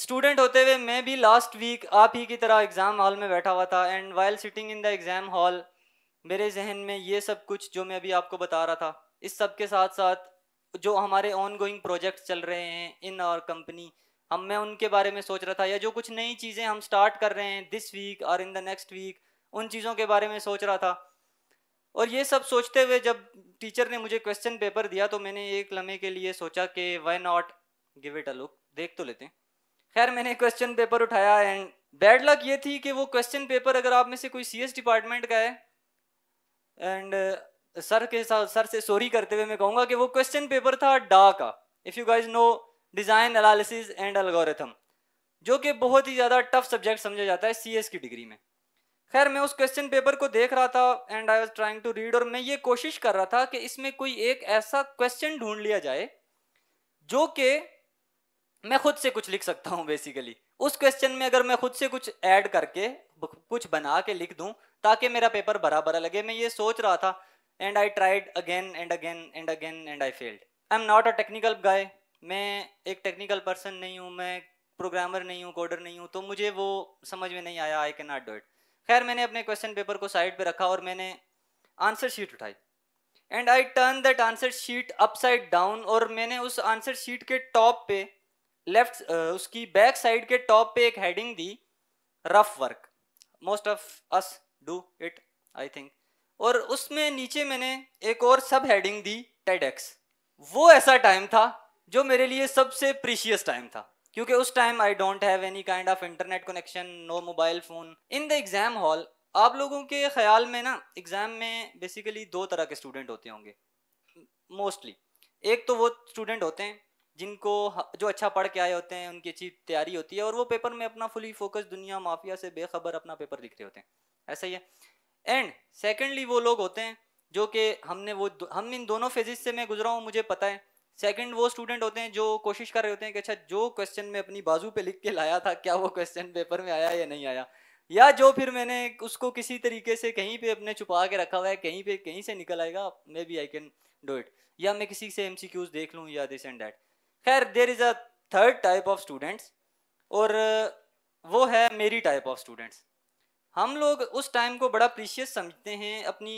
Student होते हुए मैं भी लास्ट वीक आप ही की तरह एग्ज़ाम हॉल में बैठा हुआ था, and while sitting in the exam hall मेरे जहन में ये सब कुछ जो मैं अभी आपको बता रहा था, इस सब के साथ साथ जो हमारे ऑन गोइंग प्रोजेक्ट्स चल रहे हैं इन आवर कंपनी, मैं उनके बारे में सोच रहा था, या जो कुछ नई चीज़ें हम स्टार्ट कर रहे हैं दिस वीक और इन द नेक्स्ट वीक, उन चीज़ों के बारे में सोच रहा था। और ये सब सोचते हुए जब टीचर ने मुझे क्वेश्चन पेपर दिया तो मैंने एक लम्हे के लिए सोचा कि why not give it a look, देख तो लेते हैं। खैर मैंने क्वेश्चन पेपर उठाया, एंड बैड लक ये थी कि वो क्वेश्चन पेपर, अगर आप में से कोई सीएस डिपार्टमेंट का है, एंड सर से सॉरी करते हुए मैं कहूँगा कि वो क्वेश्चन पेपर था डा का, if you guys know, design analysis and algorithm, जो कि बहुत ही ज़्यादा टफ सब्जेक्ट समझा जाता है सीएस की डिग्री में। खैर मैं उस क्वेश्चन पेपर को देख रहा था and I was trying to read, और मैं ये कोशिश कर रहा था कि इसमें कोई एक ऐसा क्वेश्चन ढूंढ लिया जाए जो कि मैं खुद से कुछ लिख सकता हूँ। बेसिकली उस क्वेश्चन में अगर मैं खुद से कुछ ऐड करके कुछ बना के लिख दूं ताकि मेरा पेपर भरा भरा लगे, मैं ये सोच रहा था। And I tried again and again and again and I failed. I am not a technical गाय, मैं एक टेक्निकल पर्सन नहीं हूँ, मैं प्रोग्रामर नहीं हूँ, कोडर नहीं हूँ, तो मुझे वो समझ में नहीं आया, I can not do it. खैर मैंने अपने क्वेश्चन पेपर को साइड पे रखा और मैंने आंसर शीट उठाई, and I turn that answer sheet upside down, और मैंने उस आंसर शीट के टॉप पे लेफ्ट उसकी बैक साइड के टॉप पे एक heading the, rough work, most of us do it I think, और उसमें नीचे मैंने एक और सब हेडिंग दी, टेडएक्स। वो ऐसा टाइम था जो मेरे लिए सबसे प्रीशियस टाइम था, क्योंकि उस time I don't have any kind of internet connection, no mobile phone in the exam hall. आप लोगों के ख्याल में ना एग्जाम में बेसिकली दो तरह के स्टूडेंट होते होंगे मोस्टली। एक तो वो स्टूडेंट होते हैं जिनको जो अच्छा पढ़ के आए होते हैं, उनकी अच्छी तैयारी होती है और वो पेपर में अपना फुली फोकस दुनिया माफिया से बेखबर अपना पेपर लिख रहे होते हैं, ऐसा ही है। एंड सेकेंडली वो लोग होते हैं जो कि हम इन दोनों फेजेस से मैं गुजरा हूँ, मुझे पता है। सेकंड वो स्टूडेंट होते हैं जो कोशिश कर रहे होते हैं कि अच्छा जो क्वेश्चन में अपनी बाजू पे लिख के लाया था क्या वो क्वेश्चन पेपर में आया या नहीं आया, या जो फिर मैंने उसको किसी तरीके से कहीं पे अपने छुपा के रखा हुआ है, कहीं पे कहीं से निकल आएगा, maybe I can do it, या मैं किसी से एमसीक्यूज देख लूँ या दिस एंड दैट। खैर there is a third type of students, और वो है मेरी टाइप ऑफ स्टूडेंट्स। हम लोग उस टाइम को बड़ा प्रीशियस समझते हैं अपनी,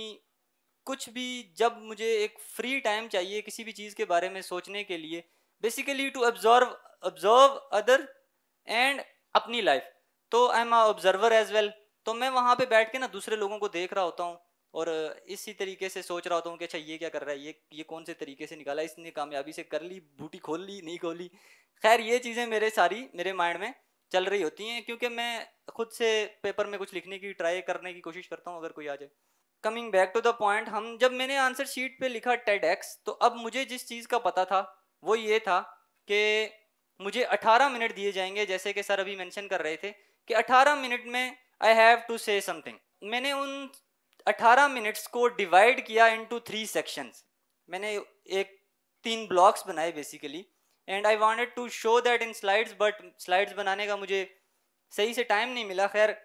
कुछ भी जब मुझे एक फ्री टाइम चाहिए किसी भी चीज़ के बारे में सोचने के लिए, basically to observe observe other and अपनी लाइफ, तो I am observer as well. तो मैं वहाँ पे बैठ के ना दूसरे लोगों को देख रहा होता हूँ और इसी तरीके से सोच रहा होता हूँ कि अच्छा ये क्या कर रहा है, ये कौन से तरीके से निकाला, इसने कामयाबी से कर ली, बूटी खोल ली नहीं खोली। खैर ये चीज़ें मेरे माइंड में चल रही होती हैं, क्योंकि मैं खुद से पेपर में कुछ लिखने की ट्राई करने की कोशिश करता हूँ अगर कोई आ जाए। Coming back to the point, जब मैंने आंसर शीट पे लिखा टेडएक्स, तो अब मुझे जिस चीज़ का पता था वो ये था कि मुझे 18 मिनट दिए जाएंगे, जैसे कि सर अभी मेंशन कर रहे थे कि 18 मिनट में I have to say something. मैंने उन 18 मिनट्स को डिवाइड किया इनटू 3 सेक्शंस। मैंने एक 3 ब्लॉक्स बनाए basically, and I wanted to show that in slides, but slides बनाने का मुझे सही से टाइम नहीं मिला। खैर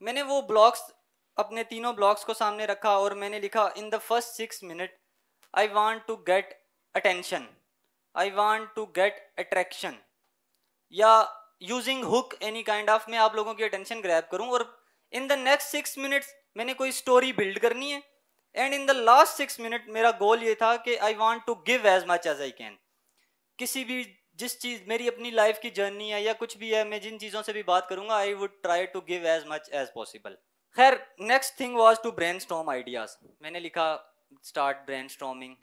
मैंने वो ब्लॉक्स, अपने तीनों ब्लॉक्स को सामने रखा और मैंने लिखा in the first 6 minute I want to get attention, I want to get attraction, या using hook any kind of, मैं आप लोगों की अटेंशन ग्रैब करूं, और इन द नेक्स्ट 6 मिनट्स मैंने कोई स्टोरी बिल्ड करनी है, and in the last 6 minute मेरा गोल ये था कि I want to give as much as I can. किसी भी जिस चीज़ मेरी अपनी लाइफ की जर्नी है या कुछ भी है, मैं जिन चीज़ों से भी बात करूंगा I would try to give as much as possible. खैर next thing was to brainstorm ideas. मैंने लिखा स्टार्ट ब्रेनस्टॉर्मिंग,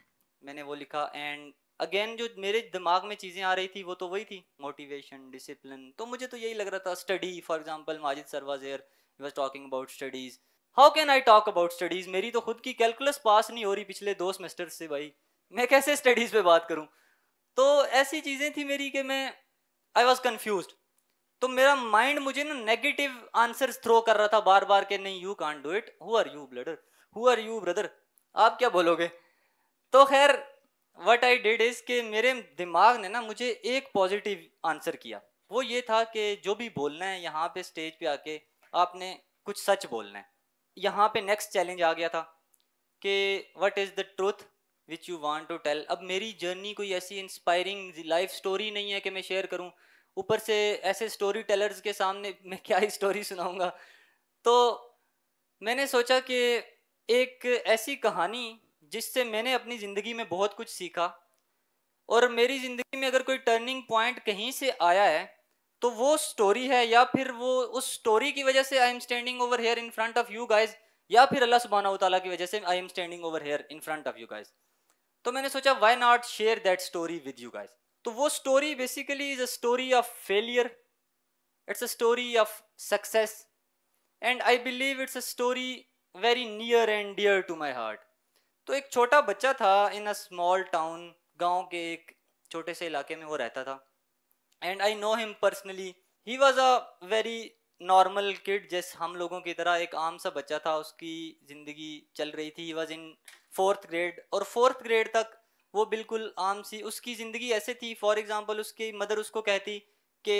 मैंने वो लिखा, एंड अगेन जो मेरे दिमाग में चीज़ें आ रही थी वो तो वही थी, मोटिवेशन, डिसिप्लिन। तो मुझे तो यही लग रहा था, study for example Majid sir was here, he was talking about studies, how can I talk about studies, मेरी तो खुद की कैलकुलस पास नहीं हो रही पिछले 2 सेमेस्टर से, भाई मैं कैसे स्टडीज़ पे बात करूँ। तो ऐसी चीज़ें थी मेरी कि मैं आई वॉज कन्फ्यूज। तो मेरा माइंड मुझे ना नेगेटिव आंसर्स थ्रो कर रहा था बार बार के, नहीं you can't do it, who are you brother, who are you brother, आप क्या बोलोगे। तो खैर व्हाट आई डिड इज कि मेरे दिमाग ने ना मुझे एक पॉजिटिव आंसर किया, वो ये था कि जो भी बोलना है यहाँ पे स्टेज पे आके आपने कुछ सच बोलना है। यहाँ पे नेक्स्ट चैलेंज आ गया था कि what is the truth which you want to tell. अब मेरी जर्नी कोई ऐसी इंस्पायरिंग लाइफ स्टोरी नहीं है कि मैं शेयर करूं, ऊपर से ऐसे स्टोरी टेलर्स के सामने मैं क्या ही स्टोरी सुनाऊंगा। तो मैंने सोचा कि एक ऐसी कहानी जिससे मैंने अपनी ज़िंदगी में बहुत कुछ सीखा, और मेरी ज़िंदगी में अगर कोई टर्निंग पॉइंट कहीं से आया है तो वो स्टोरी है, या फिर वो उस स्टोरी की वजह से I am standing over here in front of you guys, या फिर अल्लाह सुब्हानहू व तआला की वजह से I am standing over here in front of you guys. तो मैंने सोचा why not share that story with you guys. तो वो story basically is a story of failure, it's a story of success, and I believe it's a story very near and dear to my heart. तो एक छोटा बच्चा था इन a small town, गांव के एक छोटे से इलाके में वो रहता था, and I know him personally. He was a very normal kid, जैसे हम लोगों की तरह एक आम सा बच्चा था, उसकी ज़िंदगी चल रही थी। ही वॉज इन 4th ग्रेड, और 4th ग्रेड तक वो बिल्कुल आम सी उसकी ज़िंदगी ऐसे थी। फॉर एग्जांपल उसकी मदर उसको कहती कि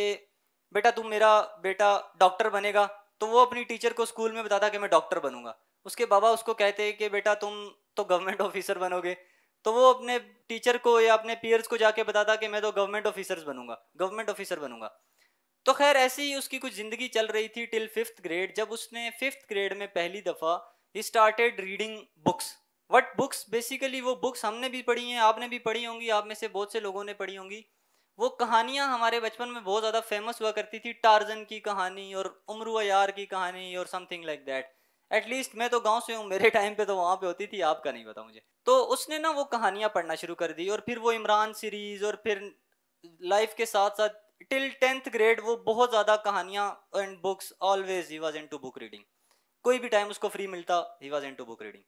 बेटा तुम मेरा बेटा डॉक्टर बनेगा, तो वो अपनी टीचर को स्कूल में बताता कि मैं डॉक्टर बनूंगा। उसके बाबा उसको कहते कि बेटा तुम तो गवर्नमेंट ऑफिसर बनोगे, तो वो अपने टीचर को या अपने पीयर्स को जाके बताता कि मैं तो गवर्नमेंट ऑफिसर बनूंगा। तो खैर ऐसी ही उसकी कुछ ज़िंदगी चल रही थी टिल 5th ग्रेड, जब उसने 5th ग्रेड में पहली दफ़ा he started reading books. What books, basically वो बुक्स हमने भी पढ़ी हैं, आपने भी पढ़ी होंगी, आप में से बहुत से लोगों ने पढ़ी होंगी। वो कहानियाँ हमारे बचपन में बहुत ज़्यादा फेमस हुआ करती थी, टार्जन की कहानी और उमरू यार की कहानी और समथिंग लाइक दैट। एटलीस्ट मैं तो गांव से हूँ, मेरे टाइम पे तो वहाँ पे होती थी, आपका नहीं पता मुझे। तो उसने ना वो कहानियाँ पढ़ना शुरू कर दी, और फिर वो इमरान सीरीज, और फिर लाइफ के साथ साथ टिल 10th ग्रेड वो बहुत ज़्यादा कहानियाँ and books, always he was into book reading. कोई भी टाइम उसको फ्री मिलता he was into book reading.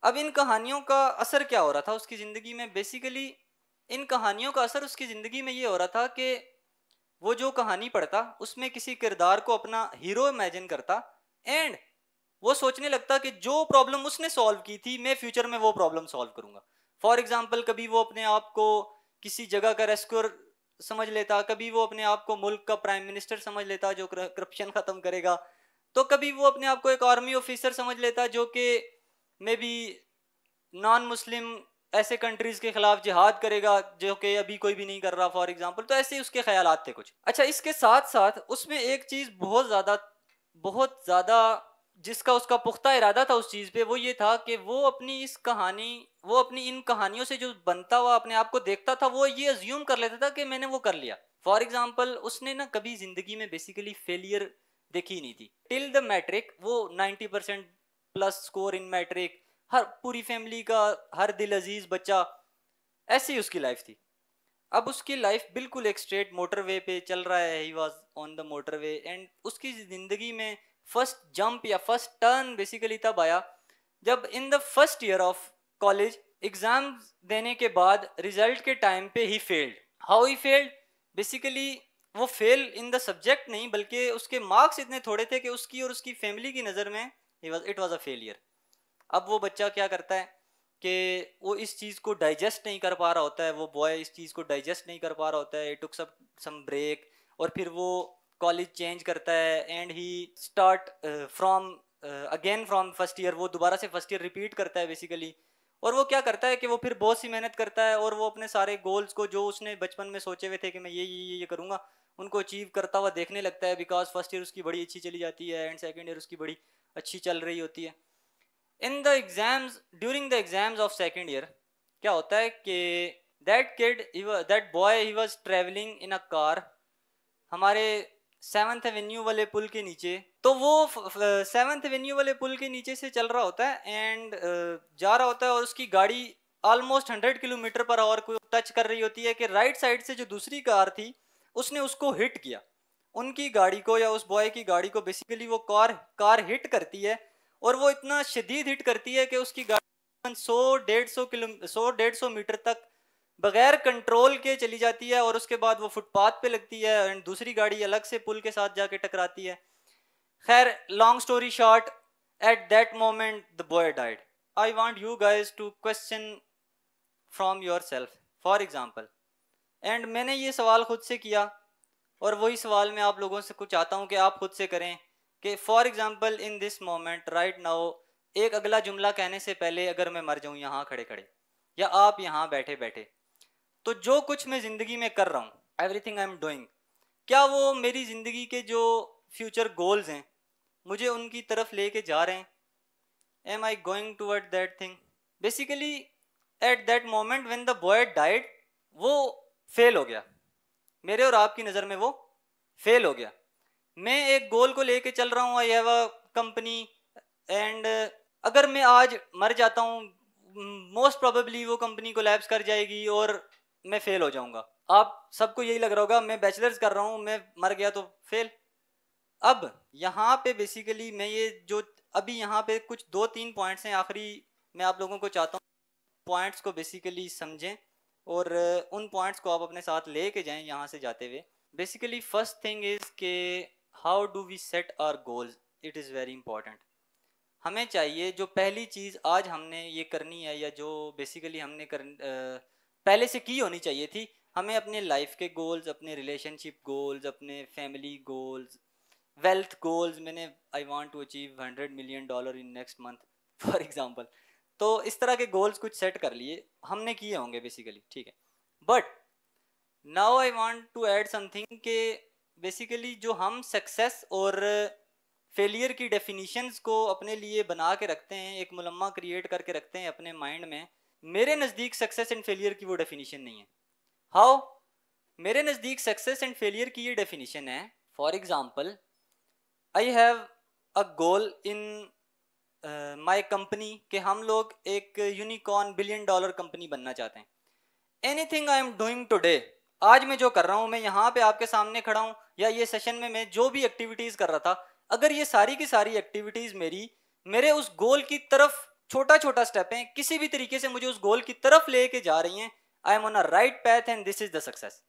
अब इन कहानियों का असर क्या हो रहा था उसकी ज़िंदगी में? बेसिकली इन कहानियों का असर उसकी ज़िंदगी में ये हो रहा था कि वो जो कहानी पढ़ता उसमें किसी किरदार को अपना हीरो इमेजिन करता, एंड वो सोचने लगता कि जो प्रॉब्लम उसने सॉल्व की थी मैं फ्यूचर में वो प्रॉब्लम सॉल्व करूंगा। फॉर एग्जाम्पल कभी वो अपने आप को किसी जगह का रेस्क्यूअर समझ लेता, कभी वो अपने आप को मुल्क का प्राइम मिनिस्टर समझ लेता जो करप्शन खत्म करेगा, तो कभी वो अपने आप को एक आर्मी ऑफिसर समझ लेता जो कि मे बी नॉन मुस्लिम ऐसे कंट्रीज के खिलाफ जिहाद करेगा जो कि अभी कोई भी नहीं कर रहा फॉर एग्जांपल। तो ऐसे ही उसके ख्यालात थे कुछ। अच्छा, इसके साथ साथ उसमें एक चीज बहुत ज़्यादा जिसका उसका पुख्ता इरादा था उस चीज़ पे, वो ये था कि वो अपनी इन कहानियों से जो बनता हुआ अपने आप को देखता था, वो ये अज्यूम कर लेता था कि मैंने वो कर लिया। फॉर एग्जाम्पल उसने ना कभी ज़िंदगी में बेसिकली फेलियर देखी नहीं थी टिल द मैट्रिक। वो 90% प्लस स्कोर इन मैट्रिक, हर पूरी फैमिली का हर दिल अजीज बच्चा, ऐसी उसकी लाइफ थी। अब उसकी लाइफ बिल्कुल एक स्ट्रेट मोटरवे पे चल रहा है, he was on the motorway, and उसकी ज़िंदगी में फर्स्ट जंप या फर्स्ट टर्न बेसिकली तब आया जब in the first year of college exam देने के बाद रिजल्ट के टाइम पे he failed. How he failed? Basically वो फेल इन द सब्जेक्ट नहीं, बल्कि उसके मार्क्स इतने थोड़े थे कि उसकी और उसकी फैमिली की नज़र में इट वॉज अ फेलियर। अब वो बच्चा क्या करता है कि वो इस चीज़ को डाइजेस्ट नहीं कर पा रहा होता है, वो बॉय इस चीज़ को डाइजेस्ट नहीं कर पा रहा होता है, टुक सम ब्रेक, और फिर वो कॉलेज चेंज करता है and he start from again from first year. वो दोबारा से फर्स्ट ईयर रिपीट करता है बेसिकली। और वो क्या करता है कि वो फिर बहुत सी मेहनत करता है, और वो अपने सारे गोल्स को जो उसने बचपन में सोचे हुए थे कि मैं ये करूँगा, उनको अचीव करता हुआ देखने लगता है, बिकॉज फर्स्ट ईयर उसकी बड़ी अच्छी चली जाती है एंड सेकेंड ईयर उसकी बड़ी अच्छी चल रही होती है। In the exams, during the exams of second year क्या होता है कि that boy he was travelling in a car हमारे 7th एवेन्यू वाले पुल के नीचे। तो वो 7th एवेन्यू वाले पुल के नीचे से चल रहा होता है एंड जा रहा होता है, और उसकी गाड़ी ऑलमोस्ट 100 किलोमीटर पर आवर को टच कर रही होती है कि राइट साइड से जो दूसरी कार थी उसने उसको हिट किया, उनकी गाड़ी को या उस बॉय की गाड़ी को। बेसिकली वो कार हिट करती है, और वो इतना शदीद हिट करती है कि उसकी गाड़ी 100-150 मीटर तक बगैर कंट्रोल के चली जाती है, और उसके बाद वो फुटपाथ पे लगती है एंड दूसरी गाड़ी अलग से पुल के साथ जाके टकराती है। खैर long story short, at that moment the boy died. I want you guys to question from yourself for example, and मैंने ये सवाल खुद से किया, और वही सवाल मैं आप लोगों से कुछ चाहता हूँ कि आप खुद से करें कि for example in this moment right now, एक अगला जुमला कहने से पहले अगर मैं मर जाऊँ यहाँ खड़े खड़े, या आप यहाँ बैठे बैठे, तो जो कुछ मैं ज़िंदगी में कर रहा हूँ, एवरीथिंग आई एम डूइंग, क्या वो मेरी ज़िंदगी के जो फ्यूचर गोल्स हैं मुझे उनकी तरफ लेके जा रहे हैं? Am I going toward that thing? Basically at that moment when the boy died, वो फेल हो गया, मेरे और आपकी नज़र में वो फेल हो गया। मैं एक गोल को लेके चल रहा हूँ, I have a company, and अगर मैं आज मर जाता हूँ, मोस्ट प्रोबेबली वो कंपनी कोलैप्स कर जाएगी और मैं फेल हो जाऊंगा। आप सबको यही लग रहा होगा, मैं बैचलर्स कर रहा हूँ, मैं मर गया तो फेल। अब यहाँ पे बेसिकली मैं ये जो अभी यहाँ पे कुछ 2-3 पॉइंट्स हैं आखिरी, मैं आप लोगों को चाहता हूँ पॉइंट्स को बेसिकली समझें और उन पॉइंट्स को आप अपने साथ लेके जाएं यहाँ से जाते हुए। बेसिकली फर्स्ट थिंग इज़ के how do we set our goals, it is very important. हमें चाहिए जो पहली चीज़ आज हमने ये करनी है, या जो बेसिकली हमने पहले से की होनी चाहिए थी, हमें अपने लाइफ के गोल्स, अपने रिलेशनशिप गोल्स, अपने फैमिली गोल्स, वेल्थ गोल्स, मैंने I want to achieve $100 million in next month for example, तो इस तरह के गोल्स कुछ सेट कर लिए हमने किए होंगे बेसिकली, ठीक है। But now I want to add something के बेसिकली जो हम सक्सेस और फेलियर की डेफिनेशंस को अपने लिए बना के रखते हैं, एक मुलम्मा क्रिएट करके रखते हैं अपने माइंड में, मेरे नज़दीक सक्सेस एंड फेलियर की वो डेफिनेशन नहीं है। हाउ? मेरे नज़दीक सक्सेस एंड फेलियर की ये डेफिनेशन है, for example I have a goal in my company कि हम लोग एक यूनिकॉर्न $1 billion कंपनी बनना चाहते हैं। Anything I am doing today, आज मैं जो कर रहा हूँ, मैं यहाँ पे आपके सामने खड़ा हूँ, या ये सेशन में मैं जो भी एक्टिविटीज़ कर रहा था, अगर ये सारी की सारी एक्टिविटीज़ मेरे उस गोल की तरफ छोटा छोटा स्टेप हैं, किसी भी तरीके से मुझे उस गोल की तरफ लेके जा रही हैं, I am on a right path and this is the success.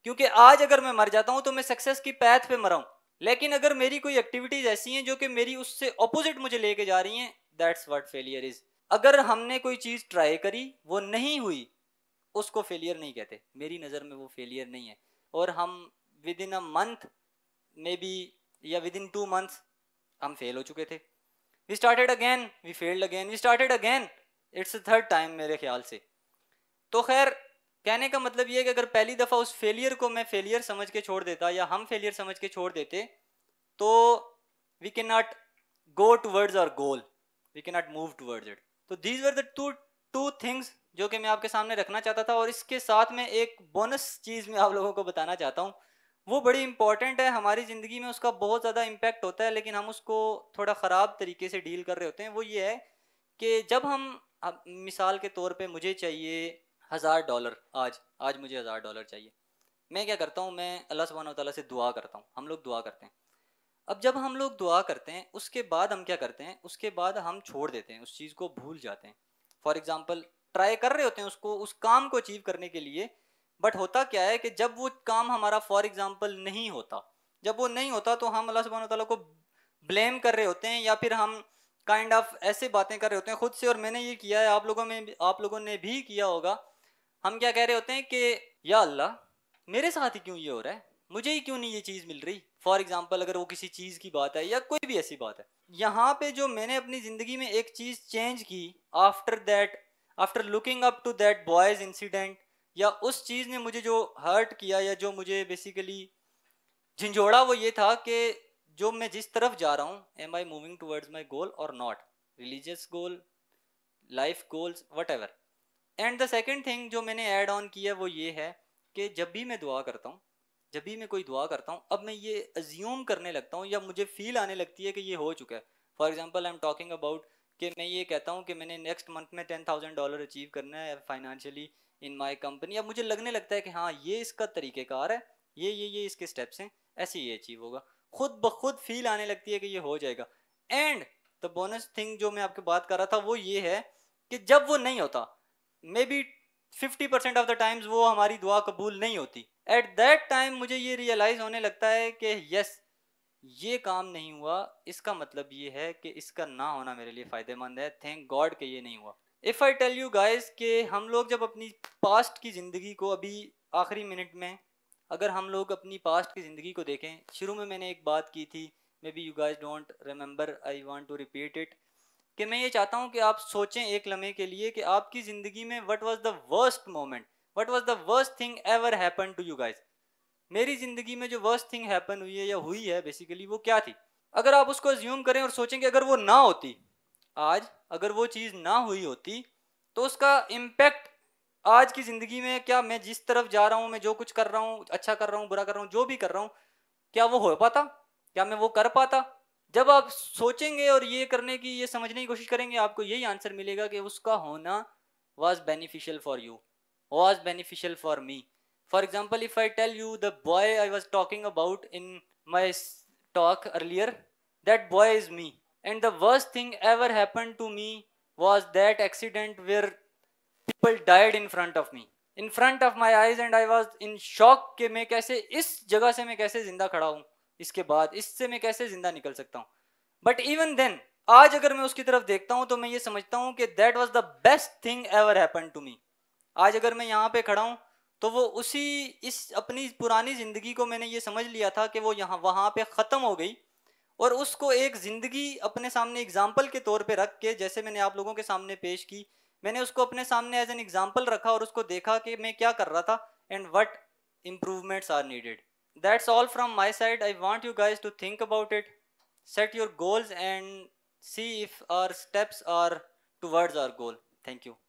क्योंकि आज अगर मैं मर जाता हूँ तो मैं सक्सेस की पैथ पे मरा हूँ, लेकिन अगर मेरी कोई एक्टिविटीज ऐसी हैं जो कि मेरी उससे ऑपोजिट मुझे लेके जा रही हैं, दैट्स व्हाट फेलियर इज। अगर हमने कोई चीज़ ट्राई करी, वो नहीं हुई, उसको फेलियर नहीं कहते, मेरी नज़र में वो फेलियर नहीं है। और हम within a month maybe, या विद इन 2 months हम फेल हो चुके थे। We started again, we failed again, we started again, it's third time मेरे ख्याल से। तो खैर, कहने का मतलब ये है कि अगर पहली दफ़ा उस फेलियर को मैं फेलियर समझ के छोड़ देता, या हम फेलियर समझ के छोड़ देते, तो we can not go towards our goal, we can not move towards it. तो these were the two things जो कि मैं आपके सामने रखना चाहता था। और इसके साथ में एक बोनस चीज़ मैं आप लोगों को बताना चाहता हूँ, वो बड़ी इंपॉर्टेंट है हमारी ज़िंदगी में, उसका बहुत ज़्यादा इम्पैक्ट होता है, लेकिन हम उसको थोड़ा ख़राब तरीके से डील कर रहे होते हैं। वो ये है कि जब हम, अब मिसाल के तौर पे मुझे चाहिए $1000, आज मुझे $1000 चाहिए, मैं क्या करता हूँ, मैं अल्लाह सुब्हानहू व तआला से दुआ करता हूँ, हम लोग दुआ करते हैं। अब जब हम लोग दुआ करते हैं, उसके बाद हम क्या करते हैं, उसके बाद हम छोड़ देते हैं, उस चीज़ को भूल जाते हैं। फॉर एग्जाम्पल ट्राई कर रहे होते हैं उसको, उस काम को अचीव करने के लिए, बट होता क्या है कि जब वो काम हमारा फॉर एग्जाम्पल नहीं होता, जब वो नहीं होता, तो हम अल्लाह सुब्हानहू व तआला को ब्लेम कर रहे होते हैं, या फिर हम काइंड ऑफ ऐसे बातें कर रहे होते हैं खुद से। और मैंने ये किया है, आप लोगों ने भी किया होगा। हम क्या कह रहे होते हैं कि या अल्लाह, मेरे साथ ही क्यों ये हो रहा है, मुझे ही क्यों नहीं ये चीज़ मिल रही। फॉर एग्जाम्पल अगर वो किसी चीज़ की बात है या कोई भी ऐसी बात है, यहाँ पे जो मैंने अपनी ज़िंदगी में एक चीज़ चेंज की after that, after looking up to that boy's incident, या उस चीज़ ने मुझे जो हर्ट किया, या जो मुझे बेसिकली झिंझोड़ा, वो ये था कि जो मैं जिस तरफ जा रहा हूँ, am I moving towards my goal और not, religious goal, life goals, whatever. And the second thing जो मैंने ऐड ऑन किया वो ये है कि जब भी मैं दुआ करता हूँ, जब भी मैं कोई दुआ करता हूँ, अब मैं ये अज्यूम करने लगता हूँ, या मुझे फील आने लगती है कि ये हो चुका है। For example I am talking about कि मैं ये कहता हूँ कि मैंने नेक्स्ट मंथ में $10,000 अचीव करना है फाइनेंशियली इन माई कंपनी। अब मुझे लगने लगता है कि हाँ, ये इसका तरीक़ेकार है, ये इसके स्टेप्स हैं, ऐसे ये अचीव होगा, खुद ब खुद फील आने लगती है कि ये हो जाएगा। एंड द बोनस थिंग जो मैं आपके बात कर रहा था वो ये है कि जब वो नहीं होता, may be 50% of the times वो हमारी दुआ कबूल नहीं होती, एट दैट टाइम मुझे ये रियलाइज होने लगता है कि यस, ये काम नहीं हुआ, इसका मतलब ये है कि इसका ना होना मेरे लिए फ़ायदेमंद है, थैंक गॉड कि ये नहीं हुआ। If I tell you guys कि हम लोग जब अपनी पास्ट की ज़िंदगी को अभी आखिरी मिनट में, अगर हम लोग अपनी पास्ट की ज़िंदगी को देखें, शुरू में मैंने एक बात की थी, maybe you guys don't remember, I want to repeat it, कि मैं ये चाहता हूँ कि आप सोचें एक लम्हे के लिए कि आपकी ज़िंदगी में what was the worst moment, what was the worst thing ever happen to you guys. मेरी ज़िंदगी में जो वर्स्ट थिंग हैपन हुई है या हुई है बेसिकली वो क्या थी। अगर आप उसको अज्यूम करें और सोचेंगे अगर वो ना होती आज, अगर वो चीज़ ना हुई होती तो उसका इम्पैक्ट आज की ज़िंदगी में, क्या मैं जिस तरफ जा रहा हूँ, मैं जो कुछ कर रहा हूँ, अच्छा कर रहा हूँ, बुरा कर रहा हूँ, जो भी कर रहा हूँ, क्या वो हो पाता, क्या मैं वो कर पाता। जब आप सोचेंगे और ये करने की, ये समझने की कोशिश करेंगे, आपको यही आंसर मिलेगा कि उसका होना was beneficial for you, was beneficial for me. For example, if I tell you the boy I was talking about in my talk earlier, that boy is me, and the worst thing ever happened to me was that accident where people died in front of me, in front of my eyes, and I was in shock कि मैं कैसे इस जगह से मैं कैसे जिंदा खड़ा हूँ, इसके बाद इससे मैं कैसे जिंदा निकल सकता हूँ। बट इवन देन, आज अगर मैं उसकी तरफ देखता हूँ तो मैं ये समझता हूँ कि that was the best thing ever happen to me. आज अगर मैं यहाँ पे खड़ा हूँ तो वो उसी, इस अपनी पुरानी जिंदगी को मैंने ये समझ लिया था कि वो यहाँ वहाँ पे ख़त्म हो गई, और उसको एक ज़िंदगी अपने सामने एग्जाम्पल के तौर पे रख के, जैसे मैंने आप लोगों के सामने पेश की, मैंने उसको अपने सामने एज एन एग्जाम्पल रखा और उसको देखा कि मैं क्या कर रहा था and what improvements are needed. That's all from my side. I want you guys to think about it, set your goals, and see if our steps are towards our goal. Thank you.